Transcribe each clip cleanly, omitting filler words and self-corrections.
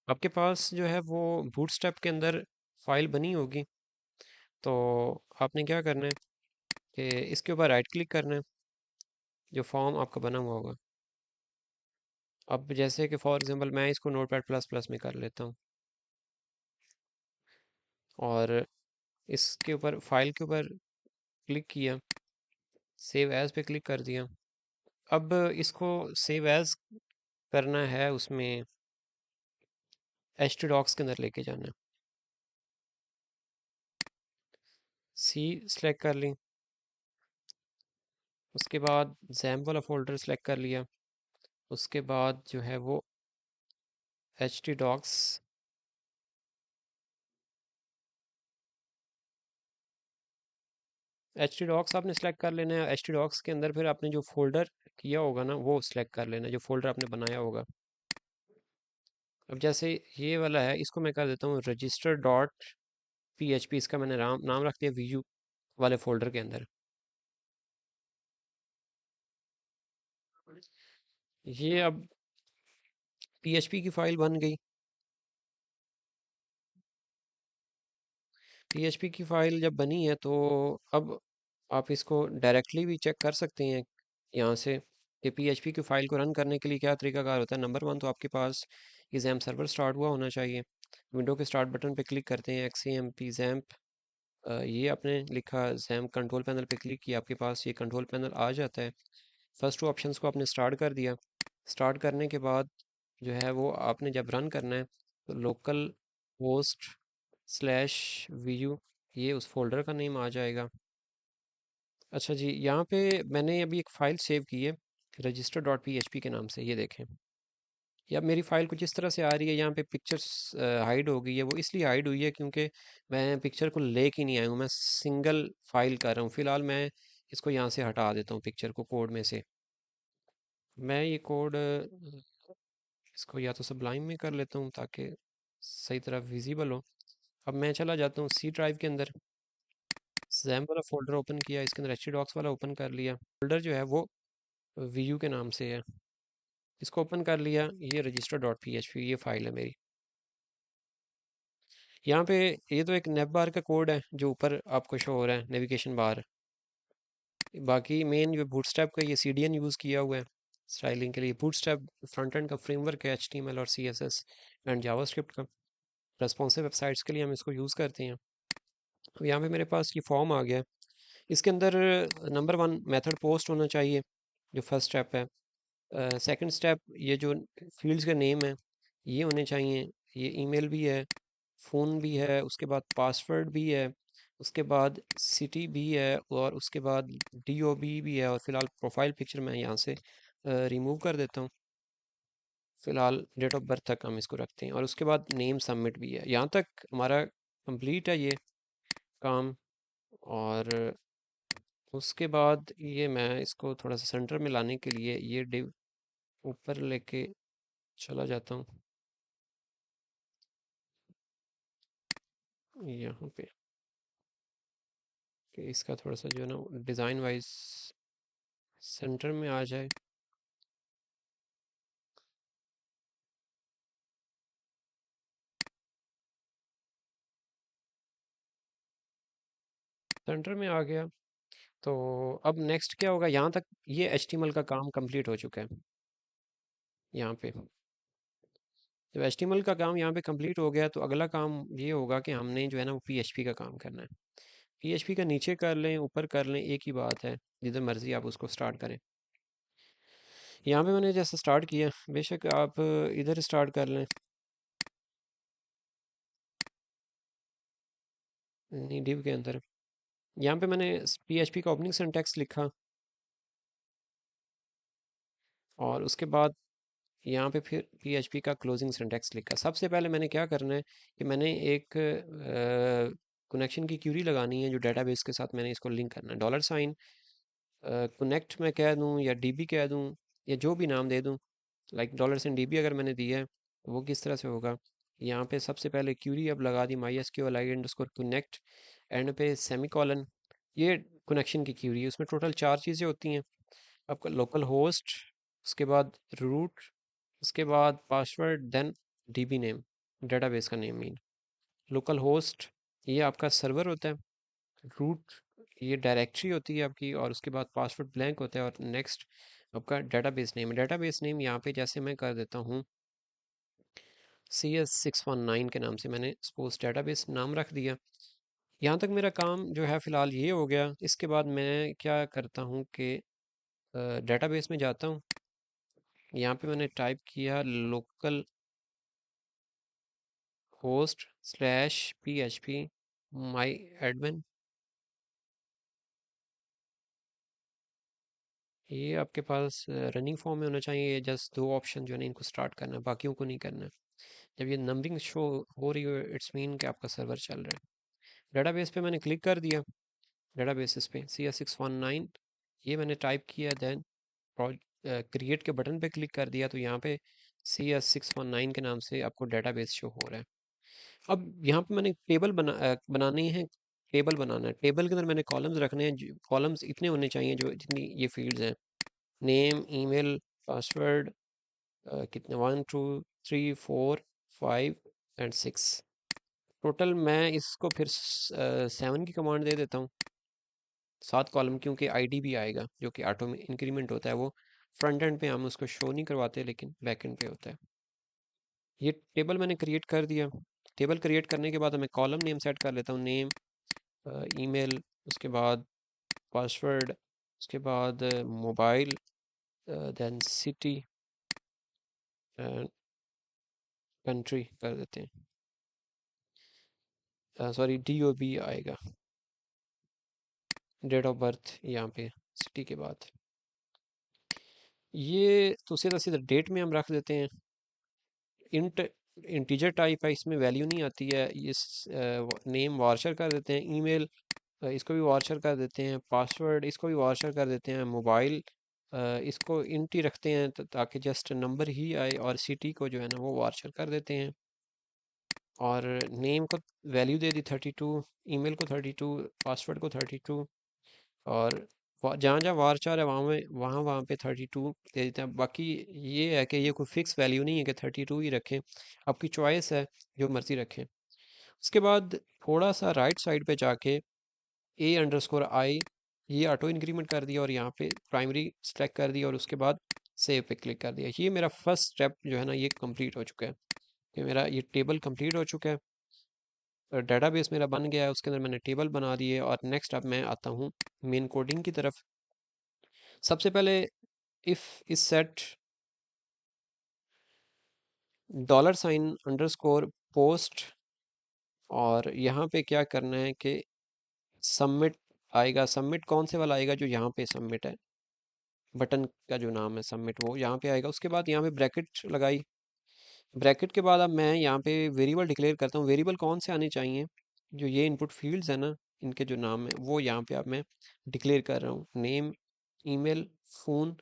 आपके पास जो है वो बूटस्ट्रैप के अंदर फाइल बनी होगी। तो आपने क्या करना है कि इसके ऊपर राइट क्लिक करना है, जो फॉर्म आपका बना हुआ होगा। अब जैसे कि फॉर एग्जांपल मैं इसको नोटपैड प्लस प्लस में कर लेता हूँ, और इसके ऊपर फाइल के ऊपर क्लिक किया, सेव एज पे क्लिक कर दिया। अब इसको सेव एज करना है, उसमें एच टी डॉक्स के अंदर लेके जाना है। सी सेलेक्ट कर ली, उसके बाद जैम वाला फोल्डर सेलेक्ट कर लिया, उसके बाद जो है वो H T docs, H T docs आपने सेलेक्ट कर लेना है। एच टी डॉक्स के अंदर फिर आपने जो फोल्डर किया होगा ना वो सिलेक्ट कर लेना है, जो फोल्डर आपने बनाया होगा। अब जैसे ये वाला है, इसको मैं कर देता हूँ register dot P H P, इसका मैंने नाम नाम रख दिया वीयू वाले फोल्डर के अंदर। ये अब पी एच पी की फाइल बन गई। पी एच पी की फाइल जब बनी है तो अब आप इसको डायरेक्टली भी चेक कर सकते हैं यहाँ से, कि पी एच पी की फ़ाइल को रन करने के लिए क्या तरीकाकार होता है। नंबर वन तो आपके पास ये जैम सर्वर स्टार्ट हुआ होना चाहिए। विंडो के स्टार्ट बटन पे क्लिक करते हैं, एक्स एम पी जैम्प, ये आपने लिखा, जैम कंट्रोल पैनल पे क्लिक किया, आपके पास ये कंट्रोल पैनल आ जाता है। फर्स्ट टू ऑप्शंस को आपने स्टार्ट कर दिया। स्टार्ट करने के बाद जो है वो आपने जब रन करना है तो लोकल होस्ट स्लैश वीयू, ये उस फोल्डर का नेम आ जाएगा। अच्छा जी, यहाँ पे मैंने अभी एक फ़ाइल सेव की है register dot P H P के नाम से, ये देखें। या मेरी फ़ाइल कुछ इस तरह से आ रही है, यहाँ पे पिक्चर्स हाइड हो गई है। वो इसलिए हाइड हुई है क्योंकि मैं पिक्चर को लेके नहीं आया हूँ, मैं सिंगल फाइल कर रहा हूँ। फ़िलहाल मैं इसको यहाँ से हटा देता हूँ पिक्चर को कोड में से। मैं ये कोड इसको या तो सब्लाइम में कर लेता हूँ ताकि सही तरह विजिबल हो। अब मैं चला जाता हूँ सी ड्राइव के अंदर, जैम वाला फोल्डर ओपन किया, इसके अंदर एच डॉक्स वाला ओपन कर लिया। फोल्डर जो है वो वीयू के नाम से है, इसको ओपन कर लिया। ये register dot P H P ये फाइल है मेरी। यहाँ पे ये तो एक नेव बार का कोड है जो ऊपर आपको शो हो रहा है, नेविगेशन बार। बाकी मेन जो बूटस्ट्रैप का ये सी डी एन यूज़ किया हुआ है स्टाइलिंग के लिए। बूटस्ट्रैप फ्रंट एंड का फ्रेमवर्क है, एच टी एम एल और C S S and JavaScript का। रेस्पॉन्सिव वेबसाइट्स के लिए हम इसको यूज़ करते हैं। अब यहाँ पे मेरे पास ये फॉर्म आ गया है। इसके अंदर नंबर वन मेथड पोस्ट होना चाहिए, जो फर्स्ट स्टेप है। सेकंड स्टेप, ये जो फील्ड्स का नेम है ये होने चाहिए। ये ईमेल भी है, फ़ोन भी है, उसके बाद पासवर्ड भी है, उसके बाद सिटी भी है, और उसके बाद डीओबी भी है। और फिलहाल प्रोफाइल पिक्चर मैं यहाँ से रिमूव कर देता हूँ। फिलहाल डेट ऑफ बर्थ तक हम इसको रखते हैं, और उसके बाद नेम सबमिट भी है। यहाँ तक हमारा कंप्लीट है ये काम। और उसके बाद ये मैं इसको थोड़ा सा सेंटर में लाने के लिए ये डिव ऊपर लेके चला जाता हूँ यहाँ पे, कि इसका थोड़ा सा जो है ना डिज़ाइन वाइज सेंटर में आ जाए। सेंटर में आ गया। तो अब नेक्स्ट क्या होगा, यहाँ तक ये एचटीएमएल का काम कंप्लीट हो चुका है। यहाँ पे जब एचटीएमएल का काम यहाँ पे कंप्लीट हो गया तो अगला काम ये होगा कि हमने जो है ना वो पीएचपी का काम करना है। पीएचपी का नीचे कर लें ऊपर कर लें, एक ही बात है, जिधर मर्जी आप उसको स्टार्ट करें। यहाँ पे मैंने जैसे स्टार्ट किया, बेशक आप इधर स्टार्ट कर लें, नहीं डिव के अंदर। यहाँ पे मैंने पीएचपी का ओपनिंग सिंटैक्स लिखा, और उसके बाद यहाँ पे फिर पीएचपी का क्लोजिंग सिंटैक्स लिखा। सबसे पहले मैंने क्या करना है कि मैंने एक कनेक्शन की क्यूरी लगानी है जो डेटाबेस के साथ मैंने इसको लिंक करना है। डॉलर साइन कनेक्ट मैं कह दूँ या डीबी कह दूँ या जो भी नाम दे दूँ, लाइक डॉलर साइन डीबी अगर मैंने दिया है तो वो किस तरह से होगा। यहाँ पे सबसे पहले क्यूरी अब लगा दी, my S Q L I underscore connect, and पे सेमी कॉलन। ये कनेक्शन की क्यूरी है, उसमें टोटल चार चीज़ें होती हैं। आपका लोकल होस्ट, उसके बाद रूट, उसके बाद password, then DB name. Database का नेम मीन। लोकल होस्ट ये आपका सर्वर होता है। रूट ये डायरेक्टरी होती है आपकी, और उसके बाद पासवर्ड ब्लैंक होता है, और नेक्स्ट आपका डेटाबेस नेम है। डेटाबेस नेम यहाँ पे जैसे मैं कर देता हूँ CS619 के नाम से मैंने सपोज डेटाबेस नाम रख दिया। यहाँ तक मेरा काम जो है फ़िलहाल ये हो गया। इसके बाद मैं क्या करता हूँ कि डेटाबेस में जाता हूँ। यहाँ पे मैंने टाइप किया लोकल होस्ट स्लैश PHP माई एडमिन। ये आपके पास रनिंग फॉर्म में होना चाहिए। ये जस्ट दो ऑप्शन जो है ना, इनको स्टार्ट करना है, बाकियों को नहीं करना है। जब ये नंबरिंग शो हो रही हो, इट्स मीन कि आपका सर्वर चल रहा है। डेटाबेस पे मैंने क्लिक कर दिया। डेटाबेस पे CS619 ये मैंने टाइप किया। देन क्रिएट के बटन पे क्लिक कर दिया, तो यहाँ पे CS619 के नाम से आपको डेटाबेस शो हो रहा है। अब यहाँ पे मैंने टेबल बनानी है। टेबल बनाना है। टेबल के अंदर मैंने कॉलम्स रखने हैं। कॉलम्स इतने होने चाहिए जो जितनी ये फील्ड्स हैं। नेम, ईमेल, पासवर्ड, कितने 1 2 3 4 5 एंड 6। टोटल मैं इसको फिर 7 की कमांड दे देता हूँ। 7 कॉलम, क्योंकि आईडी भी आएगा जो कि ऑटो में इंक्रीमेंट होता है। वो फ्रंट एंड पे हम उसको शो नहीं करवाते, लेकिन बैक एंड पे होता है। ये टेबल मैंने क्रिएट कर दिया। टेबल क्रिएट करने के बाद मैं कॉलम नेम सेट कर लेता हूँ। नेम, ईमेल, उसके बाद पासवर्ड, उसके बाद mobile, then city and country कर देते हैं। सॉरी, DOB आएगा, डेट ऑफ बर्थ यहाँ पे सिटी के बाद। ये तो सीधा सीधा डेट में हम रख देते हैं। इंट इंटीजर टाइप है, इसमें वैल्यू नहीं आती है। इस नेम वार्चर कर देते हैं। ईमेल इसको भी वार्चर कर देते हैं। पासवर्ड इसको भी वार्चर कर देते हैं। मोबाइल इसको इंट ही रखते हैं ताकि जस्ट नंबर ही आए। और सिटी को जो है ना वो वार्चर कर देते हैं। और नेम को वैल्यू दे दी 32, ईमेल को 32, पासवर्ड को 32, और जहाँ जहाँ वार्चर है वहाँ पे 32 दे देते हैं। बाकी ये है कि ये कोई फिक्स वैल्यू नहीं है कि 32 ही रखें। आपकी चॉइस है, जो मर्ज़ी रखें। उसके बाद थोड़ा सा राइट साइड पे जाके A_I ये ऑटो इंक्रीमेंट कर दिया, और यहाँ पे प्राइमरी सेलेक्ट कर दिया, और उसके बाद सेव पे क्लिक कर दिया। ये मेरा फर्स्ट स्टेप जो है ना ये कंप्लीट हो चुका है। कि मेरा ये टेबल कंप्लीट हो चुका है। डेटाबेस मेरा बन गया है, उसके अंदर मैंने टेबल बना दिए। और नेक्स्ट अब मैं आता हूँ मेन कोडिंग की तरफ। सबसे पहले इफ़ इज सेट $_ और यहाँ पे क्या करना है कि सबमिट आएगा। सबमिट कौन से वाला आएगा? जो यहाँ पे सबमिट है, बटन का जो नाम है सबमिट, वो यहाँ पे आएगा। उसके बाद यहाँ पे ब्रैकेट लगाई। ब्रैकेट के बाद अब मैं यहाँ पे वेरिएबल डिक्लेयर करता हूँ। वेरिएबल कौन से आने चाहिए? जो ये इनपुट फील्ड्स है ना, इनके जो नाम है वो यहाँ पे अब मैं डिक्लेयर कर रहा हूँ। Name, email, phone,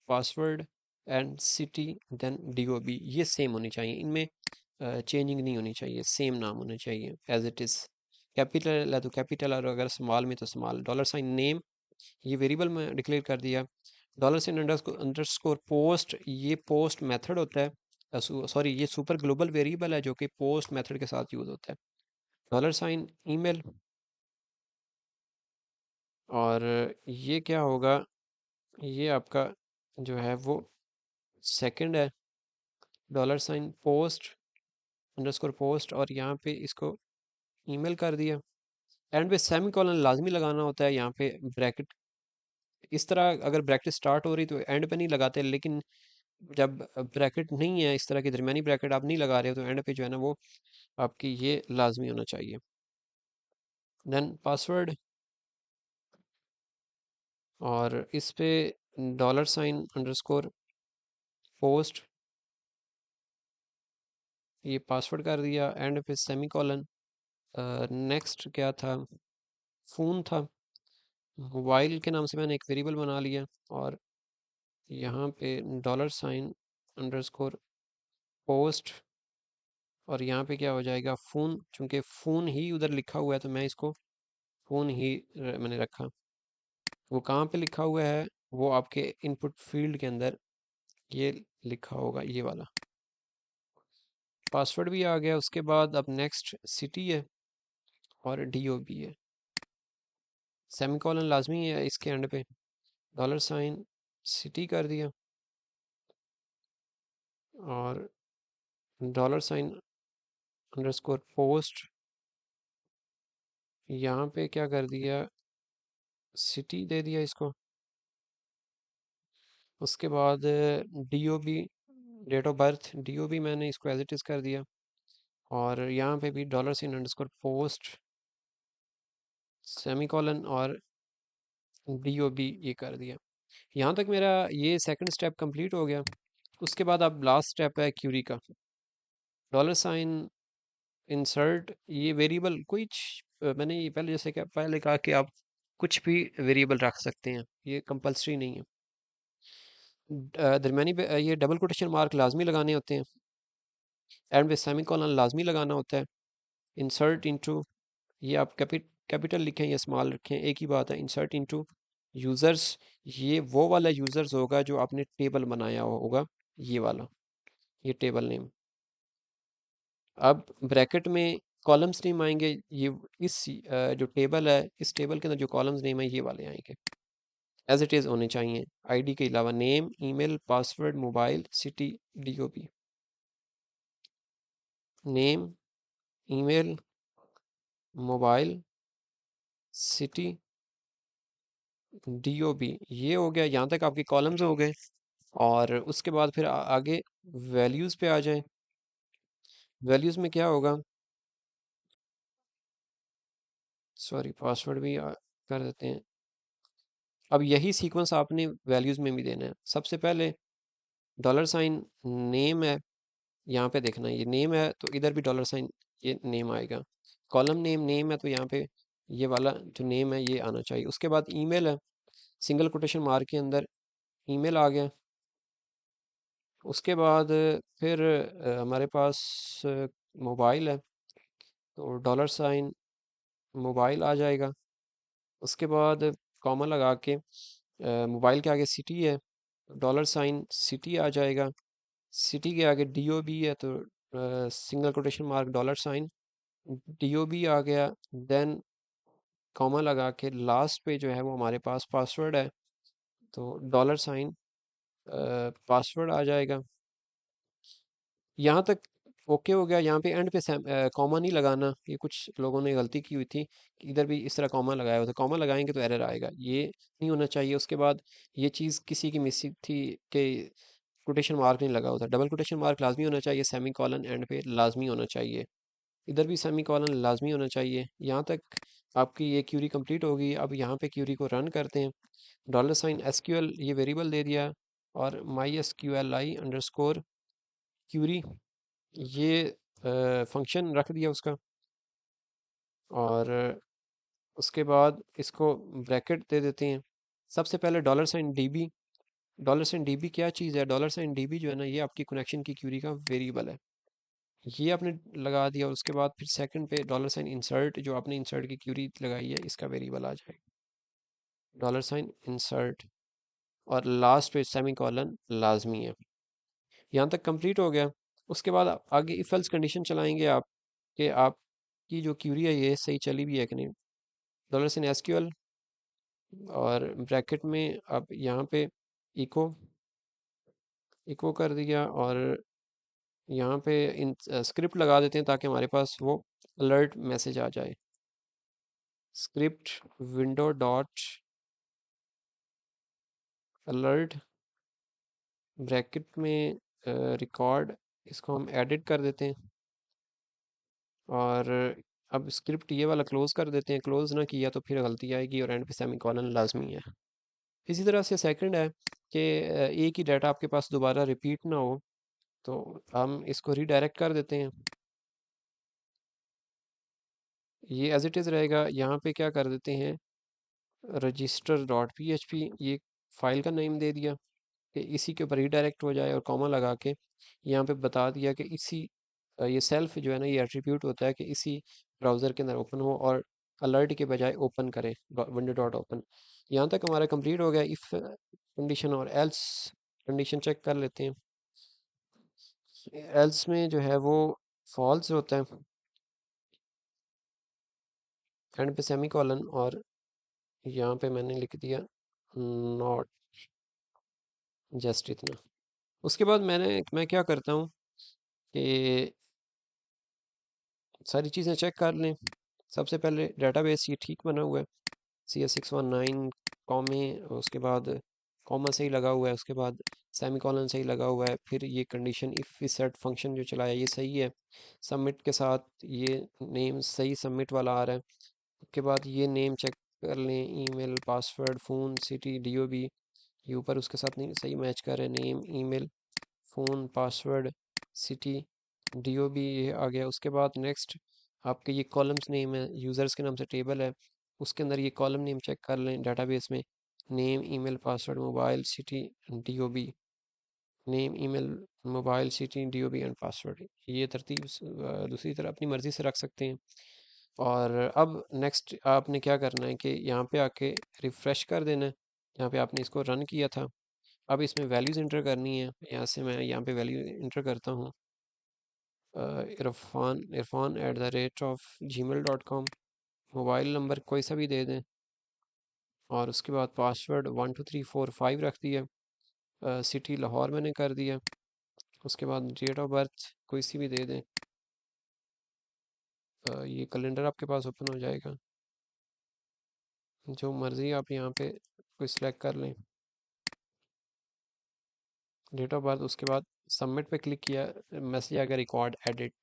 password and city, then DOB। ये सेम होनी चाहिए, इनमें चेंजिंग नहीं होनी चाहिए। सेम नाम होने चाहिए एज इट इज़। कैपिटल है तो कैपिटल, और अगर स्मॉल में तो स्मॉल। $। नेम ये वेरिएबल में डिक्लेयर कर दिया। $, अंडरस्कोर पोस्ट, ये पोस्ट मेथड होता है। सॉरी, ये सुपर ग्लोबल वेरिएबल है जो कि पोस्ट मेथड के साथ यूज़ होता है। $, ईमेल, और ये क्या होगा? ये आपका जो है वो सेकंड है। $पोस्ट, अंडरस्कोर पोस्ट, और यहाँ पे इसको ईमेल कर दिया। एंड पे सेमी कॉलन लाजमी लगाना होता है। यहाँ पे ब्रैकेट इस तरह, अगर ब्रैकेट स्टार्ट हो रही तो एंड पे नहीं लगाते, लेकिन जब ब्रैकेट नहीं है, इस तरह की दरमियानी ब्रैकेट आप नहीं लगा रहे हो, तो एंड पे जो है ना वो आपकी ये लाजमी होना चाहिए। देन पासवर्ड, और इस पे $_ पोस्ट, ये पासवर्ड कर दिया। एंड पे सेमी कॉलन। नेक्स्ट क्या था? फ़ोन था। मोबाइल के नाम से मैंने एक वेरिएबल बना लिया, और यहाँ पे $_ पोस्ट, और यहाँ पे क्या हो जाएगा? फ़ोन, चूँकि फ़ोन ही उधर लिखा हुआ है तो मैं इसको फ़ोन ही मैंने रखा। वो कहाँ पे लिखा हुआ है? वो आपके इनपुट फील्ड के अंदर ये लिखा होगा, ये वाला। पासवर्ड भी आ गया। उसके बाद अब नेक्स्ट सिटी है और DOB है। सेमीकोलन लाजमी है इसके एंड पे। डॉलर साइन सिटी कर दिया और डॉलर साइन अंडरस्कोर पोस्ट यहाँ पे क्या कर दिया, सिटी दे दिया इसको। उसके बाद DOB, date of birth DOB मैंने इसको एज इट इज़ कर दिया और यहाँ पे भी dollar sign underscore post semicolon और DOB ये कर दिया। यहाँ तक मेरा ये सेकंड स्टेप कंप्लीट हो गया। उसके बाद अब लास्ट स्टेप है क्यूरी का। डॉलर साइन इंसर्ट ये वेरिएबल मैंने ये पहले जैसे कि पहले कहा कि आप कुछ भी वेरिएबल रख सकते हैं, ये कंपलसरी नहीं है। दरमियानी पे ये डबल कोटेशन मार्क लाजमी लगाने होते हैं, एंड पे सेमीकोलन लाजमी लगाना होता है। इंसर्ट इनटू, ये आप कैपिटल लिखें या स्मॉल रखें एक ही बात है। इंसर्ट इनटू यूज़र्स, ये वो वाला यूज़र्स होगा जो आपने टेबल बनाया होगा, ये वाला, ये टेबल नेम। अब ब्रैकेट में कॉलम्स नेम आएंगे, ये इस जो टेबल है इस टेबल के अंदर जो कॉलम्स नेम है ये वाले आएंगे, एज इट इज़ होने चाहिए। आईडी के अलावा name, email, password, mobile, city, DOB। Name, email, mobile, city, DOB, ये हो गया। यहाँ तक आपके कॉलम्स हो गए। और उसके बाद फिर आगे वैल्यूज़ पे आ जाएं। वैल्यूज़ में क्या होगा, सॉरी पासवर्ड भी कर देते हैं। अब यही सीक्वेंस आपने वैल्यूज़ में भी देना है। सबसे पहले डॉलर साइन नेम है, यहाँ पे देखना है ये नेम है तो इधर भी डॉलर साइन ये नेम आएगा। कॉलम नेम नेम है तो यहाँ पे ये वाला जो नेम है ये आना चाहिए। उसके बाद ईमेल है, सिंगल कोटेशन मार्क के अंदर ईमेल आ गया। उसके बाद फिर हमारे पास मोबाइल है तो डॉलर साइन मोबाइल आ जाएगा। उसके बाद कॉमा लगा के मोबाइल के आगे सिटी है, डॉलर साइन सिटी आ जाएगा। सिटी के आगे DOB है तो single quotation mark dollar sign DOB आ गया। देन कॉमा लगा के लास्ट पे जो है वो हमारे पास पासवर्ड है तो डॉलर साइन पासवर्ड आ जाएगा। यहाँ तक ओके हो गया। यहाँ पे एंड पे कॉमा नहीं लगाना, ये कुछ लोगों ने गलती की हुई थी कि इधर भी इस तरह कॉमा लगाया हुआ था। कॉमा लगाएंगे तो एरर आएगा, ये नहीं होना चाहिए। उसके बाद ये चीज़ किसी की मिसिंग थी कि कोटेशन मार्क नहीं लगा हुआ था। डबल कोटेशन मार्क लाजमी होना चाहिए, सेमी कॉलन एंड पे लाजमी होना चाहिए, इधर भी सेमी कॉलन लाजमी होना चाहिए। यहाँ तक आपकी ये क्यूरी कंप्लीट होगी। अब यहाँ पे क्यूरी को रन करते हैं। डॉलर साइन SQL ये वेरिएबल दे दिया और MySQLi अंडरस्कोर क्यूरी ये फंक्शन रख दिया उसका। और उसके बाद इसको ब्रैकेट दे देते हैं। सबसे पहले dollar sign DB। Dollar sign DB क्या चीज़ है, डॉलर साइन DB जो है ना ये आपकी कनेक्शन की क्यूरी का वेरिएबल है, ये आपने लगा दिया। और उसके बाद फिर सेकंड पे डॉलर साइन इंसर्ट, जो आपने इंसर्ट की क्यूरी लगाई है इसका वेरिएबल आ जाएगा, डॉलर साइन इंसर्ट। और लास्ट पे सेमी कॉलन लाजमी है। यहाँ तक कंप्लीट हो गया। उसके बाद आगे इफ एल्स कंडीशन चलाएंगे आप कि आपकी जो क्यूरी है ये सही चली भी है कि नहीं। डॉलर साइन SQL और ब्रैकेट में अब यहाँ पे इको इको कर दिया और यहाँ पे इन स्क्रिप्ट लगा देते हैं ताकि हमारे पास वो अलर्ट मैसेज आ जाए। Script window dot alert bracket में रिकॉर्ड, इसको हम एडिट कर देते हैं। और अब स्क्रिप्ट ये वाला क्लोज कर देते हैं। क्लोज ना किया तो फिर गलती आएगी और एंड पे सेमीकोलन लाजमी है। इसी तरह से सेकंड है कि एक ही डाटा आपके पास दोबारा रिपीट ना हो तो हम इसको रीडायरेक्ट कर देते हैं। ये एज इट इज़ रहेगा। यहाँ पे क्या कर देते हैं, register.php ये फाइल का नेम दे दिया कि इसी के ऊपर रीडायरेक्ट हो जाए और कॉमा लगा के यहाँ पे बता दिया कि इसी ये सेल्फ जो है ना ये एट्रीब्यूट होता है कि इसी ब्राउज़र के अंदर ओपन हो और अलर्ट के बजाय ओपन करे, विंडो डॉट ओपन। यहाँ तक हमारा कंप्लीट हो गया। इफ़ कंडीशन और एल्स कंडीशन चेक कर लेते हैं। एल्स में जो है वो फॉल्स होता है, एंड पे सेमी कॉलन, और यहाँ पे मैंने लिख दिया नॉट, जस्ट इतना। उसके बाद मैं क्या करता हूँ कि सारी चीज़ें चेक कर लें। सबसे पहले डेटाबेस ये ठीक बना हुआ है, CS619 कॉमे, उसके बाद कॉमा सही लगा हुआ है, उसके बाद सेमी कॉलन सही लगा हुआ है, फिर ये कंडीशन इफ़ सेट फंक्शन जो चलाया ये सही है, सबमिट के साथ ये नेम सही सबमिट वाला आ रहा है। उसके बाद ये नेम चेक कर लें, email, password, phone, city, DOB, ये ऊपर उसके साथ नहीं सही मैच कर रहे हैं, name, email, phone, password, city, DOB ये आ गया। उसके बाद नेक्स्ट आपके ये कॉलम्स नेम है, यूज़र्स के नाम से टेबल है, उसके अंदर ये कॉलम नेम चेक कर लें डेटाबेस में, name, email, password, mobile, city, DOB, name, email, mobile, city, DOB and password. ये तरतीब दूसरी तरह अपनी मर्ज़ी से रख सकते हैं। और अब नेक्स्ट आपने क्या करना है कि यहाँ पे आके रिफ़्रेश कर देना है, यहाँ पे आपने इसको रन किया था। अब इसमें वैल्यूज़ इंटर करनी है, यहाँ से मैं यहाँ पे वैल्यू इंटर करता हूँ, irfan@gmail.com, मोबाइल नंबर कोई सा भी दे दें, और उसके बाद पासवर्ड 12345 रख दिया, सिटी लाहौर मैंने कर दिया। उसके बाद डेट ऑफ बर्थ कोई सी भी दे दें, ये कैलेंडर आपके पास ओपन हो जाएगा, जो मर्ज़ी आप यहाँ पे कोई सिलेक्ट कर लें, डेट ऑफ बर्थ। उसके बाद सबमिट पे क्लिक किया, मैसेज आएगा रिकॉर्ड एडिट,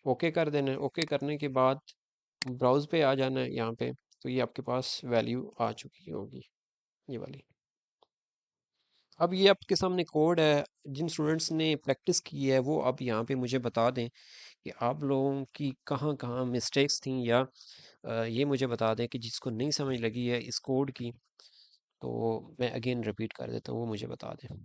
ओके कर देना है। ओके करने के बाद ब्राउज़ पे आ जाना है यहाँ पे, तो ये आपके पास वैल्यू आ चुकी होगी, ये वाली। अब ये आपके सामने कोड है, जिन स्टूडेंट्स ने प्रैक्टिस की है वो अब यहाँ पे मुझे बता दें कि आप लोगों की कहाँ कहाँ मिस्टेक्स थी, या ये मुझे बता दें कि जिसको नहीं समझ लगी है इस कोड की, तो मैं अगेन रिपीट कर देता हूँ, वो मुझे बता दें।